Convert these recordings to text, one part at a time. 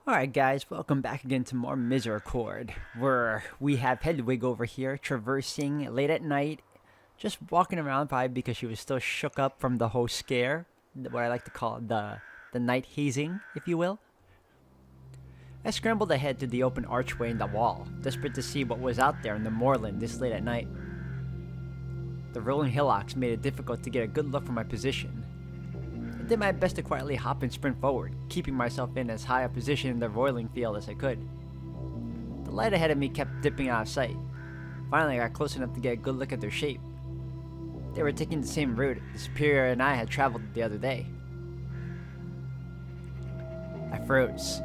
Alright guys, welcome back again to more Misericorde, where we have Hedwig over here traversing late at night, just walking around probably because she was still shook up from the whole scare, what I like to call the night hazing, if you will. I scrambled ahead to the open archway in the wall, desperate to see what was out there in the moorland this late at night. The rolling hillocks made it difficult to get a good look from my position. I did my best to quietly hop and sprint forward, keeping myself in as high a position in the roiling field as I could. The light ahead of me kept dipping out of sight. Finally, I got close enough to get a good look at their shape. They were taking the same route the Superior and I had traveled the other day. I froze.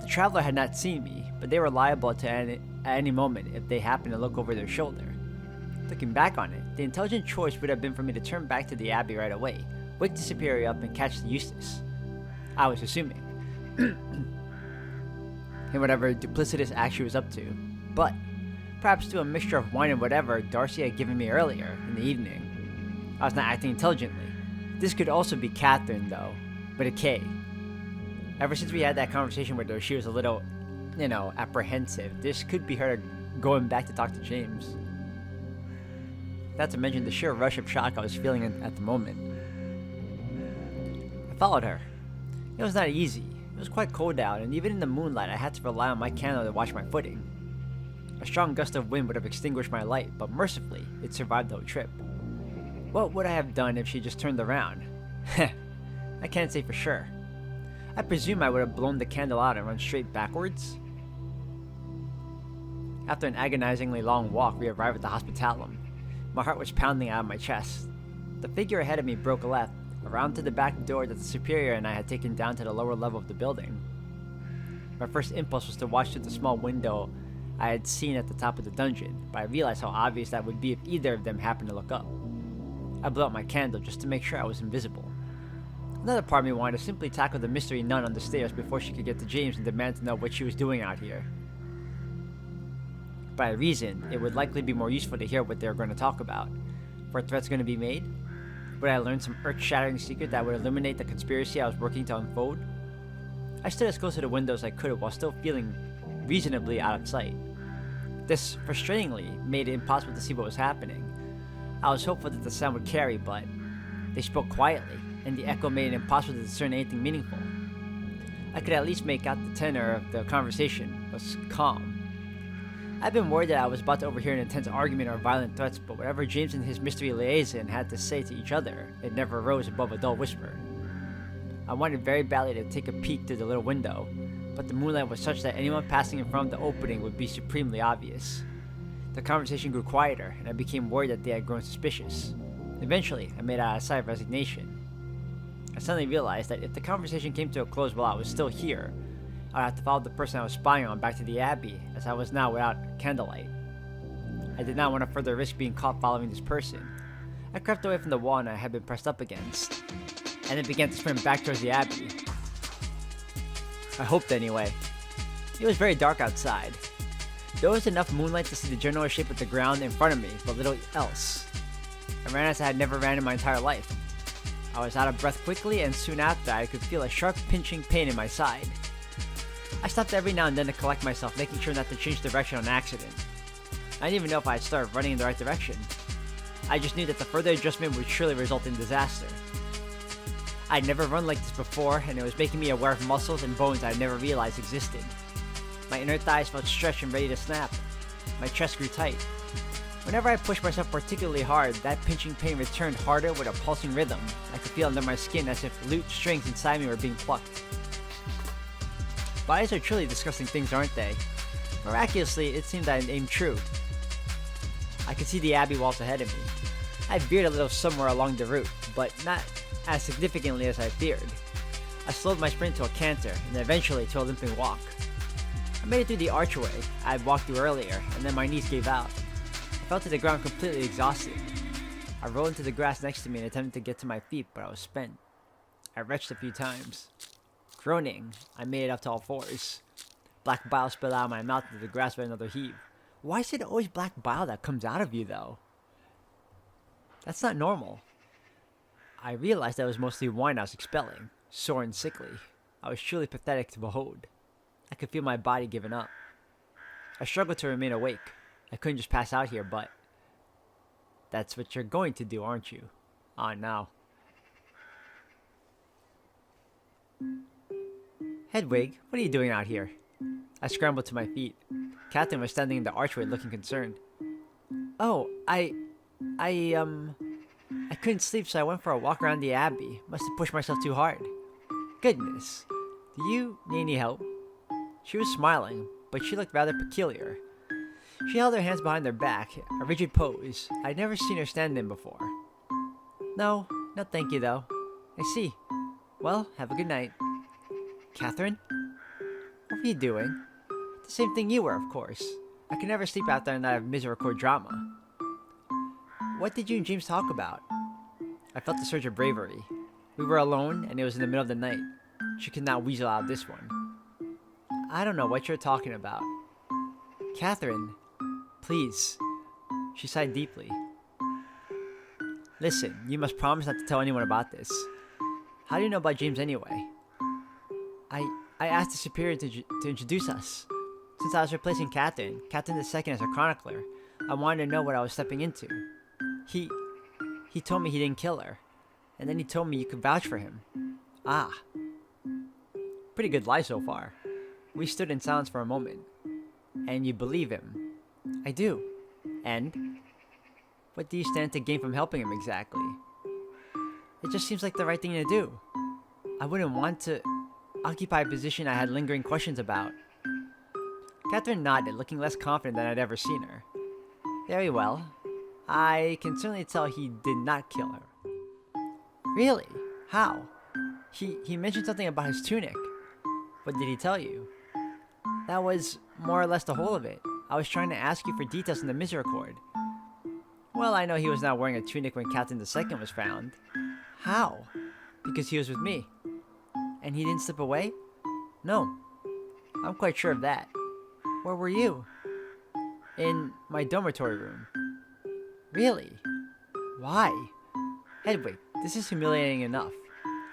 The traveler had not seen me, but they were liable to at any moment if they happened to look over their shoulder. Looking back on it, the intelligent choice would have been for me to turn back to the Abbey right away, wake the Superior up, and catch the Eustace. I was assuming. In whatever duplicitous act she was up to. But, perhaps through a mixture of wine and whatever Darcy had given me earlier in the evening, I was not acting intelligently. This could also be Catherine, though, with a K. Ever since we had that conversation with her, she was a little, apprehensive. This could be her going back to talk to James. Not to mention the sheer rush of shock I was feeling at the moment. I followed her. It was not easy. It was quite cold out, and even in the moonlight I had to rely on my candle to watch my footing. A strong gust of wind would have extinguished my light, but mercifully, it survived the whole trip. What would I have done if she just turned around? Heh, I can't say for sure. I presume I would have blown the candle out and run straight backwards. After an agonizingly long walk, we arrived at the hospitalum. My heart was pounding out of my chest. The figure ahead of me broke left, around to the back door that the Superior and I had taken down to the lower level of the building. My first impulse was to watch through the small window I had seen at the top of the dungeon, but I realized how obvious that would be if either of them happened to look up. I blew out my candle just to make sure I was invisible. Another part of me wanted to simply tackle the mystery nun on the stairs before she could get to James and demand to know what she was doing out here. But I reasoned it would likely be more useful to hear what they were going to talk about. Were threats going to be made? Would I learn some earth-shattering secret that would illuminate the conspiracy I was working to unfold? I stood as close to the window as I could while still feeling reasonably out of sight. This, frustratingly, made it impossible to see what was happening. I was hopeful that the sound would carry, but they spoke quietly, and the echo made it impossible to discern anything meaningful. I could at least make out the tenor of the conversation was calm. I'd been worried that I was about to overhear an intense argument or violent threats, but whatever James and his mystery liaison had to say to each other, it never rose above a dull whisper. I wanted very badly to take a peek through the little window, but the moonlight was such that anyone passing in front of the opening would be supremely obvious. The conversation grew quieter, and I became worried that they had grown suspicious. Eventually, I made out a sigh of resignation. I suddenly realized that if the conversation came to a close while I was still here, I'd have to follow the person I was spying on back to the Abbey, as I was now without candlelight. I did not want to further risk being caught following this person. I crept away from the wall I had been pressed up against, and then began to sprint back towards the Abbey. I hoped anyway. It was very dark outside. There was enough moonlight to see the general shape of the ground in front of me, but little else. I ran as I had never ran in my entire life. I was out of breath quickly, and soon after I could feel a sharp pinching pain in my side. I stopped every now and then to collect myself, making sure not to change direction on accident. I didn't even know if I had started running in the right direction. I just knew that the further adjustment would surely result in disaster. I'd never run like this before, and it was making me aware of muscles and bones I'd never realized existed. My inner thighs felt stretched and ready to snap. My chest grew tight. Whenever I pushed myself particularly hard, that pinching pain returned harder with a pulsing rhythm. I could feel under my skin as if lute strings inside me were being plucked. Bodies are truly disgusting things, aren't they? Miraculously, it seemed I aimed true. I could see the Abbey walls ahead of me. I veered a little somewhere along the route, but not as significantly as I feared. I slowed my sprint to a canter, and eventually to a limping walk. I made it through the archway I had walked through earlier, and then my knees gave out. I fell to the ground completely exhausted. I rolled into the grass next to me and attempted to get to my feet, but I was spent. I retched a few times. Groaning, I made it up to all fours. Black bile spilled out of my mouth into the grass with another heave. Why is it always black bile that comes out of you, though? That's not normal. I realized that it was mostly wine I was expelling, sore and sickly. I was truly pathetic to behold. I could feel my body giving up. I struggled to remain awake. I couldn't just pass out here, but... That's what you're going to do, aren't you? Ah, no. Hedwig, what are you doing out here? I scrambled to my feet. Catherine was standing in the archway looking concerned. Oh, I couldn't sleep, so I went for a walk around the abbey. Must have pushed myself too hard. Goodness. Do you need any help? She was smiling, but she looked rather peculiar. She held her hands behind her back, a rigid pose I'd never seen her stand in before. No thank you though. I see. Well, have a good night. Catherine? What were you doing? The same thing you were, of course. I could never sleep after a night of Misericorde drama. What did you and James talk about? I felt a surge of bravery. We were alone, and it was in the middle of the night. She could not weasel out of this one. I don't know what you're talking about. Catherine, please. She sighed deeply. Listen, you must promise not to tell anyone about this. How do you know about James anyway? I asked the superior to introduce us. Since I was replacing Catherine II as her chronicler, I wanted to know what I was stepping into. He told me he didn't kill her, and then he told me you could vouch for him. Ah. Pretty good lie so far. We stood in silence for a moment. And you believe him? I do. And? What do you stand to gain from helping him exactly? It just seems like the right thing to do. I wouldn't want to occupy a position I had lingering questions about. Catherine nodded, looking less confident than I'd ever seen her. Very well. I can certainly tell he did not kill her. Really? How? He mentioned something about his tunic. What did he tell you? That was more or less the whole of it. I was trying to ask you for details on the Misericorde. Well, I know he was not wearing a tunic when Catherine II was found. How? Because he was with me. And he didn't slip away? No. I'm quite sure of that. Where were you? In my dormitory room. Really? Why? Hedwig, this is humiliating enough.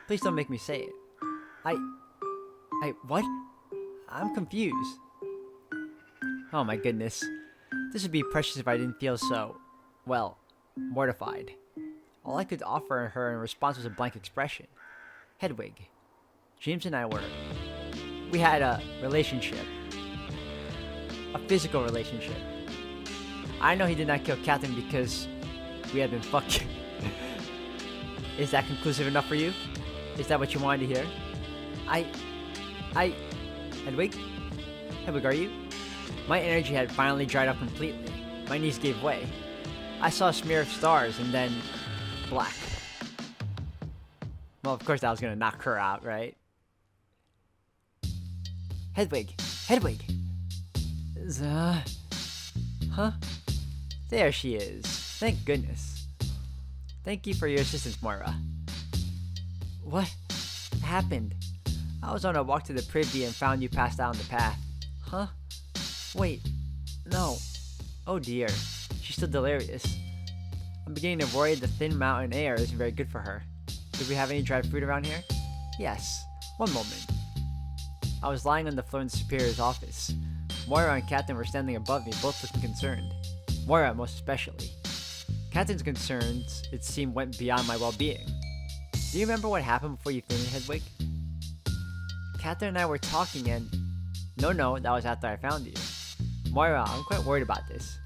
Please don't make me say it. What? I'm confused. Oh my goodness. This would be precious if I didn't feel so, well, mortified. All I could offer her in response was a blank expression. Hedwig, James and I we had a relationship. A physical relationship. I know he did not kill Catherine because we had been fucking. Is that conclusive enough for you? Is that what you wanted to hear? Hedwig? Hedwig, are you? My energy had finally dried up completely. My knees gave way. I saw a smear of stars and then black. Well, of course I was gonna knock her out, right? Hedwig! Hedwig! Huh? There she is. Thank goodness. Thank you for your assistance, Moira. What happened? I was on a walk to the privy and found you passed out on the path. Huh? Wait. No. Oh dear. She's still delirious. I'm beginning to worry the thin mountain air isn't very good for her. Do we have any dried fruit around here? Yes. One moment. I was lying on the floor in the superior's office. Moira and Catherine were standing above me, both looking concerned. Moira most especially. Catherine's concerns, it seemed, went beyond my well-being. Do you remember what happened before you fainted, Hedwig? Catherine and I were talking and... No, that was after I found you. Moira, I'm quite worried about this.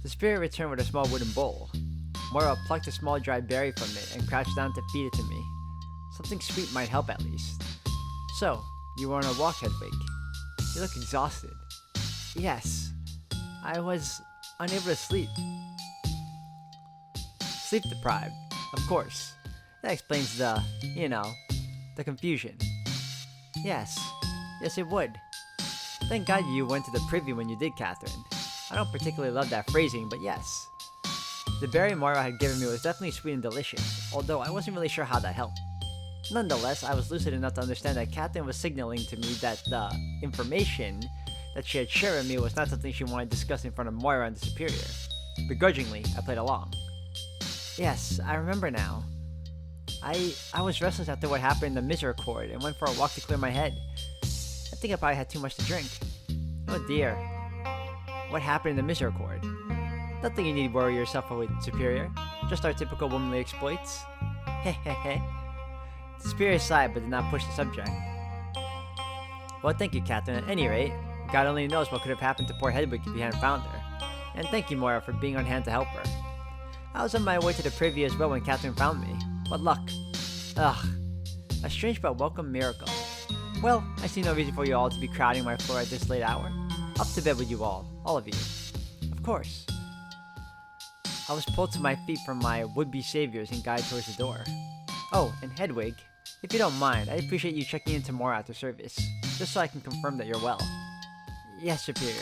The spirit returned with a small wooden bowl. Moira plucked a small dry berry from it and crouched down to feed it to me. Something sweet might help at least. So, you were on a walk, Hedwig. You look exhausted. Yes. I was unable to sleep. Sleep deprived, of course. That explains the confusion. Yes, it would. Thank God you went to the privy when you did, Catherine. I don't particularly love that phrasing, but yes. The berry Moira had given me was definitely sweet and delicious, although I wasn't really sure how that helped. Nonetheless, I was lucid enough to understand that Catherine was signaling to me that the information that she had shared with me was not something she wanted to discuss in front of Moira and the superior. Begrudgingly, I played along. Yes, I remember now. I was restless after what happened in the Misericorde and went for a walk to clear my head. I think I probably had too much to drink. Oh dear. What happened in the Misericorde? Nothing you need to worry yourself with, Superior. Just our typical womanly exploits. Hehehe. The Superior sighed but did not push the subject. Well, thank you, Catherine. At any rate, God only knows what could have happened to poor Hedwig if you hadn't found her. And thank you, Moira, for being on hand to help her. I was on my way to the privy as well when Catherine found me. What luck. Ugh. A strange but welcome miracle. Well, I see no reason for you all to be crowding my floor at this late hour. Up to bed with you all of you. Of course. I was pulled to my feet from my would-be saviors and guided towards the door. Oh, and Hedwig, if you don't mind, I'd appreciate you checking in tomorrow after service, just so I can confirm that you're well. Yes, Superior.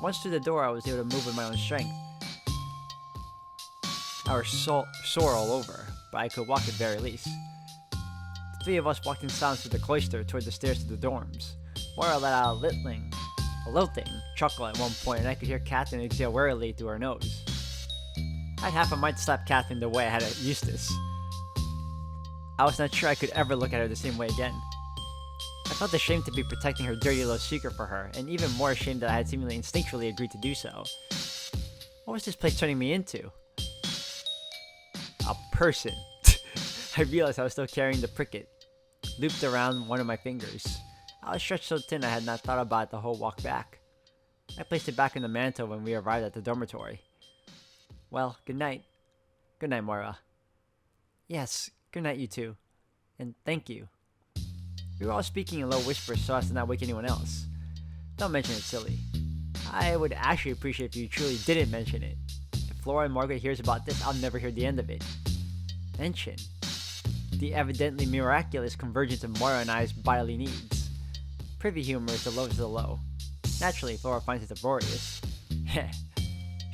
Once through the door, I was able to move with my own strength. I was sore all over, but I could walk at very least. The three of us walked in silence through the cloister toward the stairs to the dorms. Moira let out a lilting chuckle at one point, and I could hear Catherine exhale wearily through her nose. I had half a mind to slap Catherine the way I had at Eustace. I was not sure I could ever look at her the same way again. I felt ashamed to be protecting her dirty little secret for her, and even more ashamed that I had seemingly instinctually agreed to do so. What was this place turning me into? A person. I realized I was still carrying the pricket, looped around one of my fingers. I was stretched so thin I had not thought about it the whole walk back. I placed it back in the mantle when we arrived at the dormitory. Well, good night. Good night, Moira. Yes, good night, you two. And thank you. We were all speaking in low whispers so as to not wake anyone else. Don't mention it, silly. I would actually appreciate if you truly didn't mention it. If Flora and Margaret hears about this, I'll never hear the end of it. Mention. The evidently miraculous convergence of Moira and I's bodily needs. Privy humor is the lowest of the low. Naturally, Flora finds it uproarious. Heh.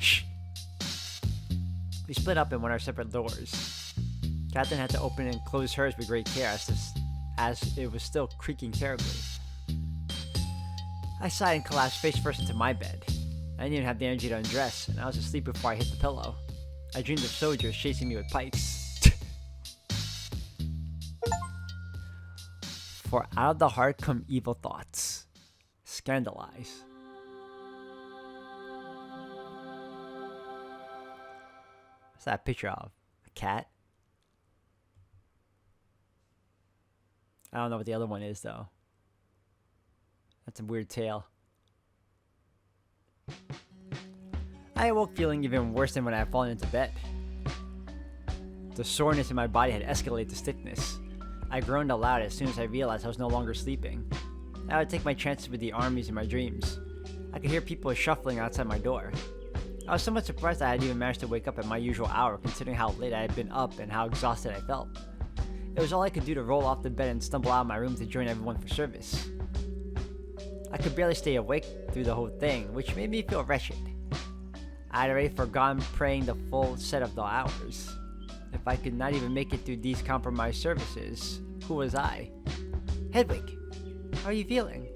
Shh. We split up and went our separate doors. Catherine had to open and close hers with great care as it was still creaking terribly. I sighed and collapsed face first into my bed. I didn't even have the energy to undress, and I was asleep before I hit the pillow. I dreamed of soldiers chasing me with pikes. For out of the heart come evil thoughts. Scandalize. What's that picture of? A cat? I don't know what the other one is, though. That's a weird tale. I awoke feeling even worse than when I had fallen into bed. The soreness in my body had escalated to stiffness. I groaned aloud as soon as I realized I was no longer sleeping. I would take my chances with the armies in my dreams. I could hear people shuffling outside my door. I was somewhat surprised that I had even managed to wake up at my usual hour, considering how late I had been up and how exhausted I felt. It was all I could do to roll off the bed and stumble out of my room to join everyone for service. I could barely stay awake through the whole thing, which made me feel wretched. I had already forgotten praying the full set of the hours. If I could not even make it through these compromised services, who was I? Hedwig, how are you feeling?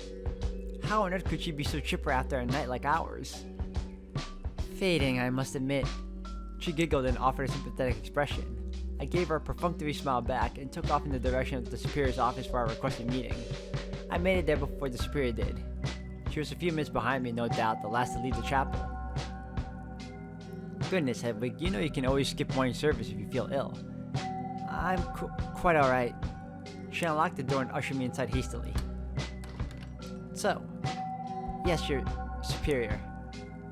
How on earth could she be so chipper after a night like ours? Fading, I must admit. She giggled and offered a sympathetic expression. I gave her a perfunctory smile back and took off in the direction of the Superior's office for our requested meeting. I made it there before the Superior did. She was a few minutes behind me, no doubt, the last to leave the chapel. Goodness, Hedwig, you know you can always skip morning service if you feel ill. I'm quite alright. She unlocked the door and ushered me inside hastily. So, yes, your Superior.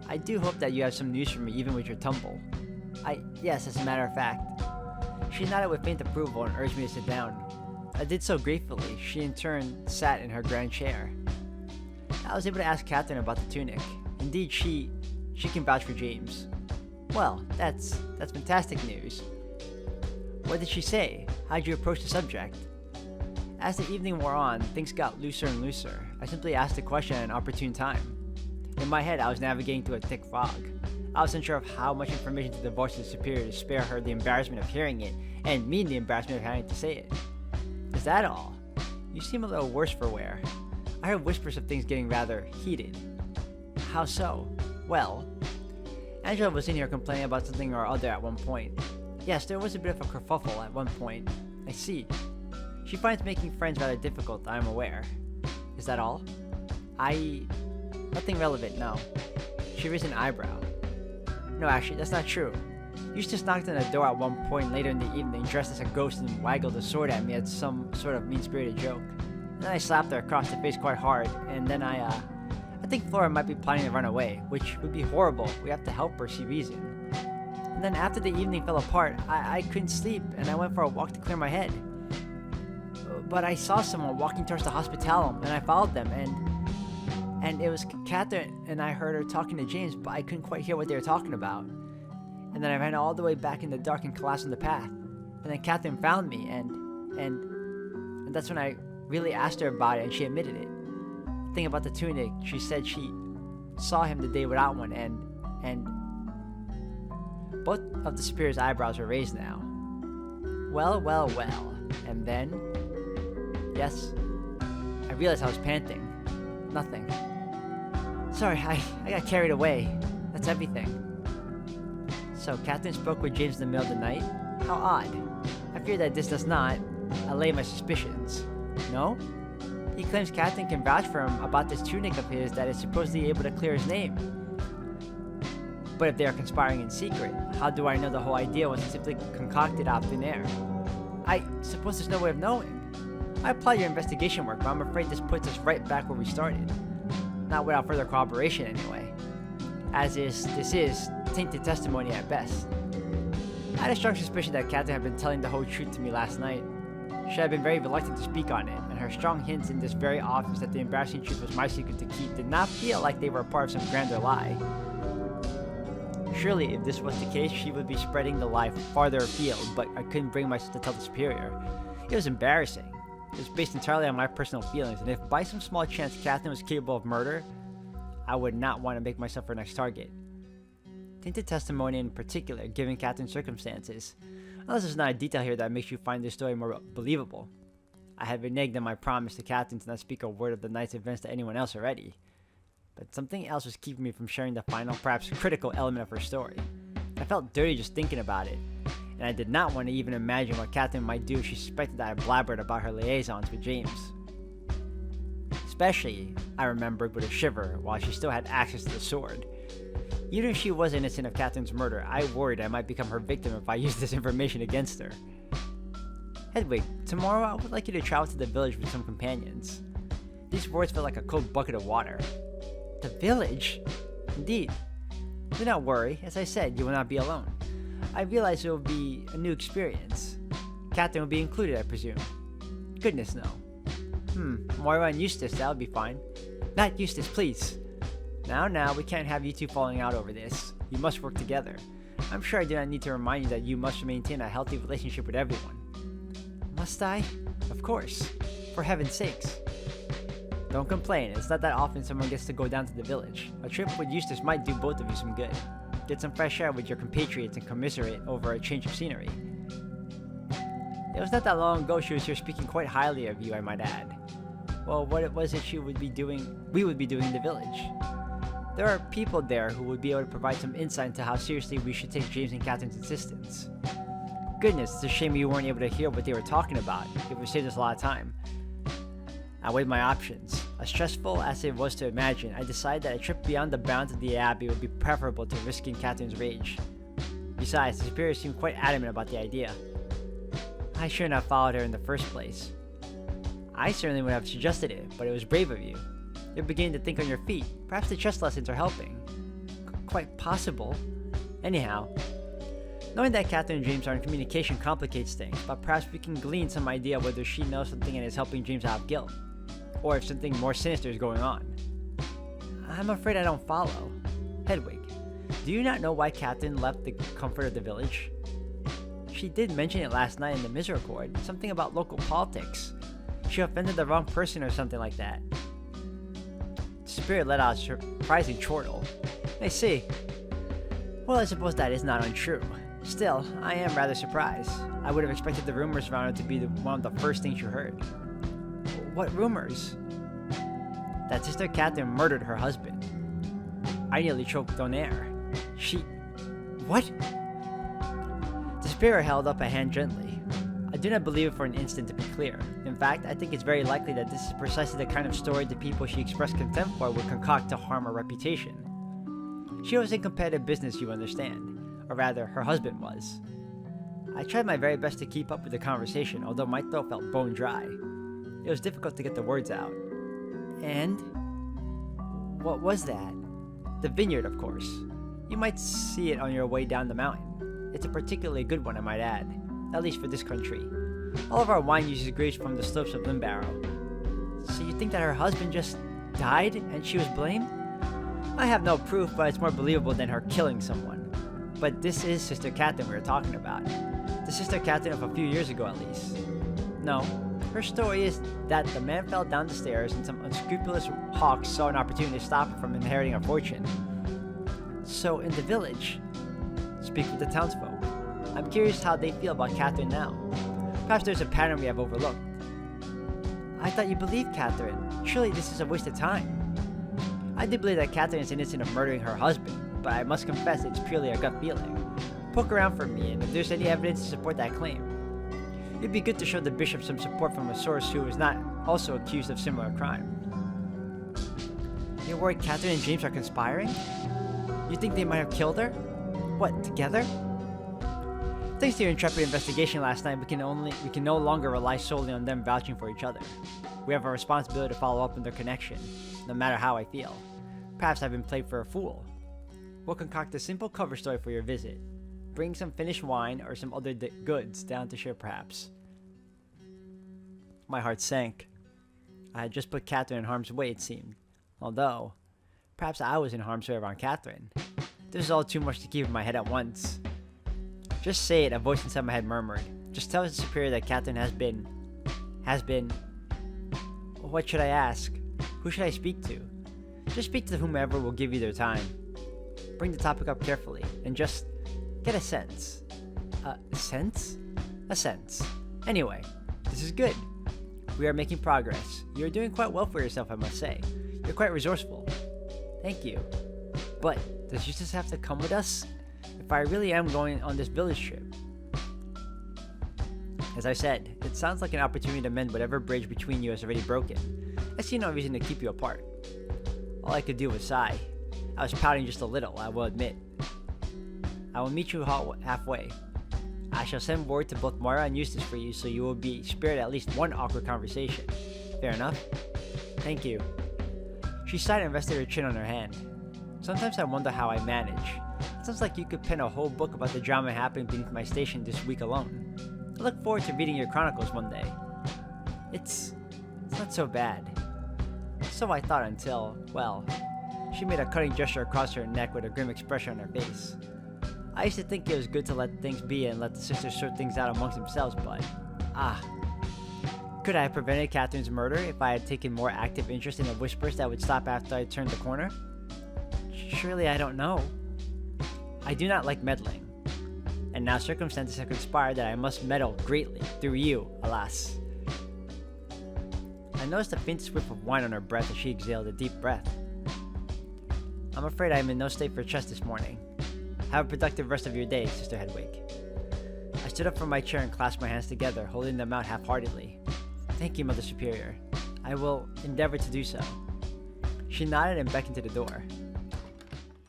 I do hope that you have some news for me even with your tumble. Yes, as a matter of fact. She nodded with faint approval and urged me to sit down. I did so gratefully. She in turn sat in her grand chair. I was able to ask Catherine about the tunic. Indeed, she can vouch for James. Well, that's fantastic news. What did she say? How'd you approach the subject? As the evening wore on, things got looser and looser. I simply asked the question at an opportune time. In my head, I was navigating through a thick fog. I was unsure of how much information to divulge to the Superior to spare her the embarrassment of hearing it, and me the embarrassment of having to say it. Is that all? You seem a little worse for wear. I heard whispers of things getting rather heated. How so? Well, Angela was in here complaining about something or other at one point. Yes, there was a bit of a kerfuffle at one point. I see. She finds making friends rather difficult, I am aware. Is that all? Nothing relevant, no. She raised an eyebrow. No, actually, that's not true. Eustace knocked on the door at one point later in the evening, dressed as a ghost, and waggled a sword at me as some sort of mean-spirited joke. And then I slapped her across the face quite hard, and then I think Flora might be planning to run away, which would be horrible. We have to help her see reason. And then after the evening fell apart, I couldn't sleep, and I went for a walk to clear my head. But I saw someone walking towards the hospitalum, and I followed them, and it was Catherine, and I heard her talking to James, but I couldn't quite hear what they were talking about. And then I ran all the way back in the dark and collapsed on the path. And then Catherine found me, and that's when I really asked her about it, and she admitted it. The thing about the tunic, she said she saw him the day without one, and both of the superior's eyebrows were raised now. Well, well, well. And then, yes, I realized I was panting. Nothing. Sorry, I got carried away. That's everything. So, Catherine spoke with James in the middle of the night? How odd. I fear that this does not allay my suspicions. No? He claims Catherine can vouch for him about this tunic of his that is supposedly able to clear his name. But if they are conspiring in secret, how do I know the whole idea wasn't simply concocted out of thin air? I suppose there's no way of knowing. I applaud your investigation work, but I'm afraid this puts us right back where we started. Not without further corroboration, anyway. This is tainted testimony at best. I had a strong suspicion that Catherine had been telling the whole truth to me last night. She had been very reluctant to speak on it, and her strong hints in this very office that the embarrassing truth was my secret to keep did not feel like they were a part of some grander lie. Surely, if this was the case, she would be spreading the lie farther afield, but I couldn't bring myself to tell the superior. It was embarrassing. It was based entirely on my personal feelings, and if by some small chance Catherine was capable of murder, I would not want to make myself her next target. Tainted testimony in particular, given Catherine's circumstances, unless there's not a detail here that makes you find this story more believable. I had reneged on my promise to Catherine to not speak a word of the night's events to anyone else already. But something else was keeping me from sharing the final, perhaps critical element of her story. I felt dirty just thinking about it, and I did not want to even imagine what Catherine might do if she suspected that I blabbered about her liaisons with James. Especially, I remembered with a shiver, while she still had access to the sword. Even if she was innocent of Catherine's murder, I worried I might become her victim if I used this information against her. Hedwig, tomorrow I would like you to travel to the village with some companions. These words felt like a cold bucket of water. The village? Indeed. Do not worry, as I said, you will not be alone. I realize it will be a new experience. Catherine will be included, I presume. Goodness, no. Moira and Eustace, that would be fine. Not Eustace, please. Now, we can't have you two falling out over this. You must work together. I'm sure I do not need to remind you that you must maintain a healthy relationship with everyone. Must I? Of course. For heaven's sakes. Don't complain, it's not that often someone gets to go down to the village. A trip with Eustace might do both of you some good. Get some fresh air with your compatriots and commiserate over a change of scenery. It was not that long ago she was here speaking quite highly of you, I might add. Well, what was it we would be doing in the village? There are people there who would be able to provide some insight into how seriously we should take James and Catherine's insistence. Goodness, it's a shame you weren't able to hear what they were talking about. It would save us a lot of time. I weighed my options. As stressful as it was to imagine, I decided that a trip beyond the bounds of the Abbey would be preferable to risking Catherine's rage. Besides, the superior seemed quite adamant about the idea. I shouldn't have followed her in the first place. I certainly would have suggested it, but it was brave of you. You're beginning to think on your feet. Perhaps the chess lessons are helping. Quite possible. Anyhow, knowing that Catherine and James are in communication complicates things, but perhaps we can glean some idea whether she knows something and is helping James out of guilt, or if something more sinister is going on. I'm afraid I don't follow. Hedwig, do you not know why Catherine left the comfort of the village? She did mention it last night in the Misericorde, something about local politics. She offended the wrong person or something like that. The Spirit let out a surprising chortle. I see. Well, I suppose that is not untrue. Still, I am rather surprised. I would have expected the rumors around it to be one of the first things you heard. What rumors? That Sister Catherine murdered her husband. I nearly choked on air. What? The Spear held up a hand gently. I do not believe it for an instant, to be clear. In fact, I think it's very likely that this is precisely the kind of story the people she expressed contempt for would concoct to harm her reputation. She was in competitive business, you understand. Or rather, her husband was. I tried my very best to keep up with the conversation, although my throat felt bone dry. It was difficult to get the words out. And? What was that? The vineyard, of course. You might see it on your way down the mountain. It's a particularly good one, I might add. At least for this country. All of our wine uses grapes from the slopes of Limbarrow. So you think that her husband just died and she was blamed? I have no proof, but it's more believable than her killing someone. But this is Sister Catherine we were talking about. The Sister Catherine of a few years ago, at least. No, her story is that the man fell down the stairs and some unscrupulous hawks saw an opportunity to stop him from inheriting a fortune. So in the village, speak with the townsfolk. I'm curious how they feel about Catherine now. Perhaps there's a pattern we have overlooked. I thought you believed Catherine. Surely this is a waste of time. I do believe that Catherine is innocent of murdering her husband, but I must confess it's purely a gut feeling. Poke around for me, and if there's any evidence to support that claim. It'd be good to show the bishop some support from a source who is not also accused of similar crime. You're worried Catherine and James are conspiring? You think they might have killed her? What, together? Thanks to your intrepid investigation last night, we can no longer rely solely on them vouching for each other. We have a responsibility to follow up on their connection, no matter how I feel. Perhaps I've been played for a fool. We'll concoct a simple cover story for your visit. Bring some finished wine or some other goods down to share, perhaps. My heart sank. I had just put Catherine in harm's way, it seemed. Although, perhaps I was in harm's way around Catherine. This is all too much to keep in my head at once. Just say it, a voice inside my head murmured. Just tell his superior that Catherine has been... What should I ask? Who should I speak to? Just speak to whomever will give you their time. Bring the topic up carefully, and just get a sense. A sense? A sense. Anyway, this is good. We are making progress. You are doing quite well for yourself, I must say. You're quite resourceful. Thank you. But, does Eustace have to come with us? If I really am going on this village trip. As I said, it sounds like an opportunity to mend whatever bridge between you has already broken. I see no reason to keep you apart. All I could do was sigh. I was pouting just a little, I will admit. I will meet you halfway. I shall send word to both Moira and Eustace for you, so you will be spared at least one awkward conversation. Fair enough? Thank you. She sighed and rested her chin on her hand. Sometimes I wonder how I manage. It sounds like you could pen a whole book about the drama happening beneath my station this week alone. I look forward to reading your chronicles one day. It's not so bad. So I thought until, well, she made a cutting gesture across her neck with a grim expression on her face. I used to think it was good to let things be and let the sisters sort things out amongst themselves, but, could I have prevented Catherine's murder if I had taken more active interest in the whispers that would stop after I turned the corner? Surely I don't know. I do not like meddling, and now circumstances have conspired that I must meddle greatly, through you, alas. I noticed a faint whiff of wine on her breath as she exhaled a deep breath. I'm afraid I am in no state for chess this morning. Have a productive rest of your day, Sister Hedwig. I stood up from my chair and clasped my hands together, holding them out half-heartedly. Thank you, Mother Superior. I will endeavor to do so. She nodded and beckoned to the door.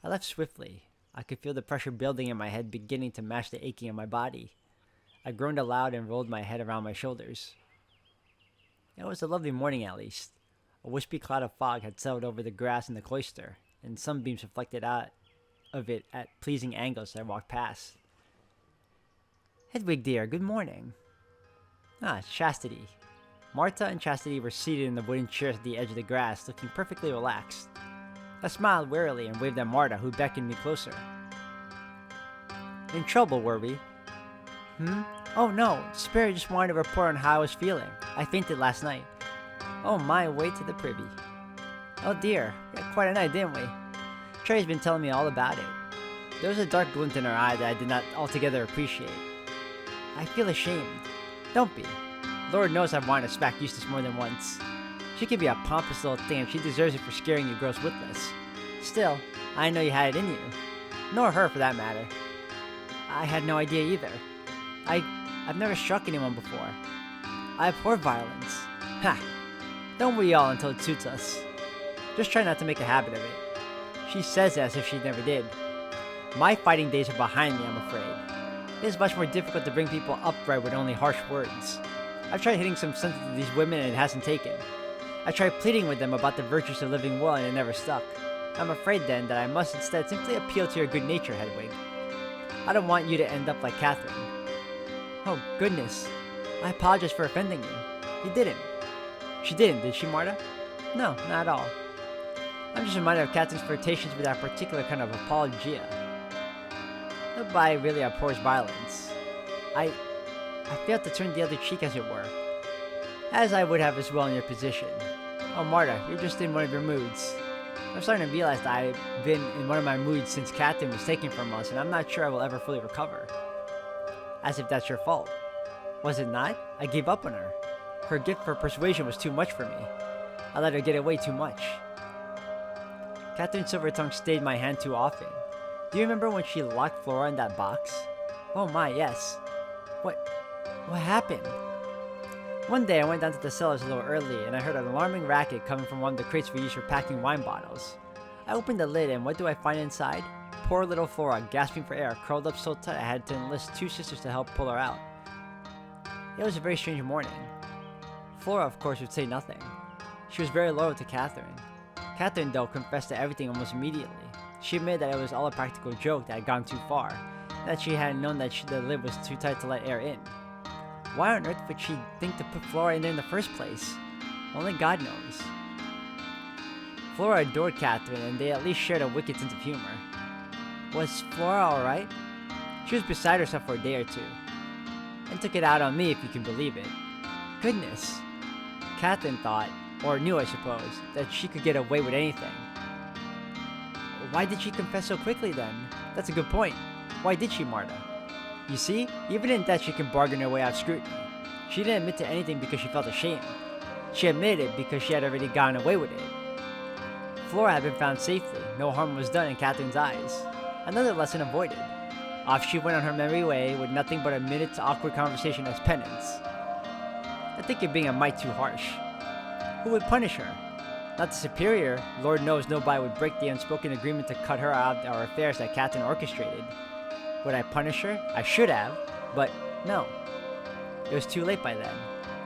I left swiftly. I could feel the pressure building in my head, beginning to match the aching in my body. I groaned aloud and rolled my head around my shoulders. It was a lovely morning, at least. A wispy cloud of fog had settled over the grass in the cloister, and sunbeams reflected out of it at pleasing angles as I walked past. Hedwig dear, good morning. It's Chastity. Martha and Chastity were seated in the wooden chairs at the edge of the grass, looking perfectly relaxed. I smiled wearily and waved at Marta, who beckoned me closer. In trouble, were we? Oh no, Spirit just wanted to report on how I was feeling. I fainted last night. Oh my, way to the privy. Oh dear, we had quite a night, didn't we? Cherry's been telling me all about it. There was a dark glint in her eye that I did not altogether appreciate. I feel ashamed. Don't be. Lord knows I've wanted to smack Eustace more than once. She can be a pompous little thing and she deserves it for scaring you girls witless. Still, I know you had it in you. Nor her for that matter. I had no idea either. I've never struck anyone before. I abhor violence. Ha! Don't we all until it suits us. Just try not to make a habit of it. She says it as if she never did. My fighting days are behind me, I'm afraid. It is much more difficult to bring people upright with only harsh words. I've tried hitting some sense into these women and it hasn't taken. I tried pleading with them about the virtues of living well and it never stuck. I'm afraid then that I must instead simply appeal to your good nature, Hedwig. I don't want you to end up like Catherine. Oh, goodness. I apologize for offending you. You didn't. She didn't, did she, Marta? No, not at all. I'm just reminded of Catherine's flirtations with that particular kind of apologia. Nobody really abhors violence. I failed to turn the other cheek, as it were. As I would have as well in your position. Oh, Marta, you're just in one of your moods. I'm starting to realize that I've been in one of my moods since Catherine was taken from us, and I'm not sure I will ever fully recover. As if that's your fault. Was it not? I gave up on her. Her gift for persuasion was too much for me. I let her get away too much. Catherine Silvertongue stayed my hand too often. Do you remember when she locked Flora in that box? Oh my, yes. What happened? One day I went down to the cellars a little early and I heard an alarming racket coming from one of the crates we use for packing wine bottles. I opened the lid and what do I find inside? Poor little Flora, gasping for air, curled up so tight I had to enlist 2 sisters to help pull her out. It was a very strange morning. Flora, of course, would say nothing. She was very loyal to Catherine. Catherine, though, confessed to everything almost immediately. She admitted that it was all a practical joke that had gone too far, and that she hadn't known that the lid was too tight to let air in. Why on earth would she think to put Flora in there in the first place? Only God knows. Flora adored Catherine, and they at least shared a wicked sense of humor. Was Flora alright? She was beside herself for a day or two, and took it out on me if you can believe it. Goodness. Catherine thought, or knew I suppose, that she could get away with anything. Why did she confess so quickly then? That's a good point. Why did she, Marta? You see, even in death she can bargain her way out of scrutiny. She didn't admit to anything because she felt ashamed. She admitted it because she had already gotten away with it. Flora had been found safely. No harm was done in Catherine's eyes. Another lesson avoided. Off she went on her merry way with nothing but a minute's awkward conversation as penance. I think you're being a mite too harsh. Who would punish her? Not the superior. Lord knows nobody would break the unspoken agreement to cut her out of our affairs that Catherine orchestrated. Would I punish her? I should have, but no. It was too late by then.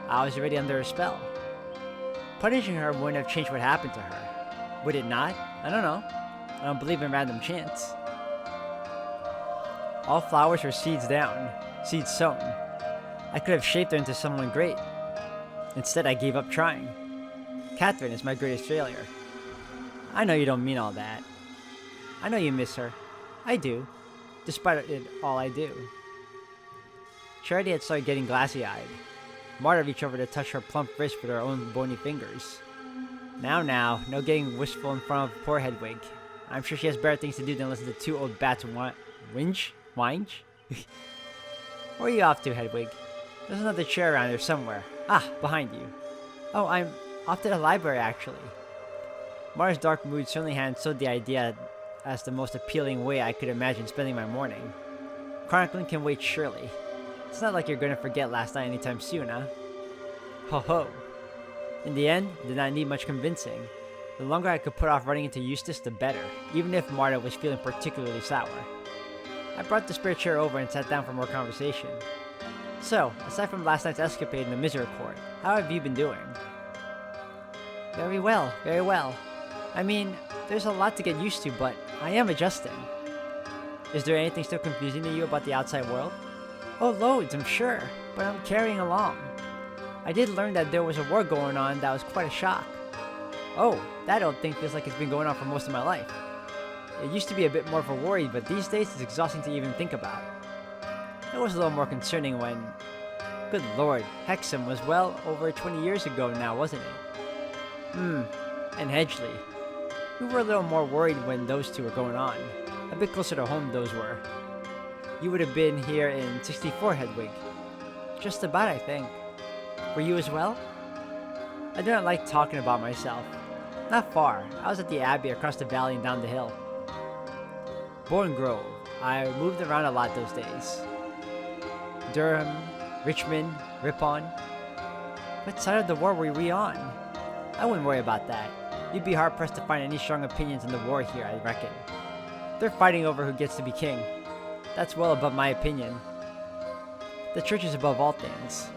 I was already under her spell. Punishing her wouldn't have changed what happened to her. Would it not? I don't know. I don't believe in random chance. All flowers were seeds down, seeds sown. I could have shaped her into someone great. Instead, I gave up trying. Catherine is my greatest failure. I know you don't mean all that. I know you miss her. I do. Despite it all, I do. Charity had started getting glassy-eyed. Marta reached over to touch her plump wrist with her own bony fingers. Now, no getting wistful in front of poor Hedwig. I'm sure she has better things to do than listen to 2 old bats whinge? Where are you off to, Hedwig? There's another chair around here somewhere. Ah, behind you. Oh, I'm off to the library, actually. Marta's dark mood certainly hadn't sold the idea as the most appealing way I could imagine spending my morning. Chronicling can wait, surely. It's not like you're going to forget last night anytime soon, huh? Ho ho. In the end, it did not need much convincing. The longer I could put off running into Eustace, the better, even if Marta was feeling particularly sour. I brought the spare chair over and sat down for more conversation. So, aside from last night's escapade in the Misericorde, how have you been doing? Very well, very well. I mean, there's a lot to get used to, but I am adjusting. Is there anything still confusing to you about the outside world? Oh, loads, I'm sure, but I'm carrying along. I did learn that there was a war going on that was quite a shock. Oh, that old thing feels like it's been going on for most of my life. It used to be a bit more of a worry, but these days it's exhausting to even think about. It was a little more concerning when... Good lord, Hexam was well over 20 years ago now, wasn't it? And Hedgley. We were a little more worried when those two were going on. A bit closer to home those were. You would have been here in 64, Hedwig. Just about, I think. Were you as well? I do not like talking about myself. Not far. I was at the Abbey across the valley and down the hill. Bourne Grove. I moved around a lot those days. Durham, Richmond, Ripon. What side of the war were we on? I wouldn't worry about that. You'd be hard-pressed to find any strong opinions in the war here, I reckon. They're fighting over who gets to be king. That's well above my opinion. The church is above all things.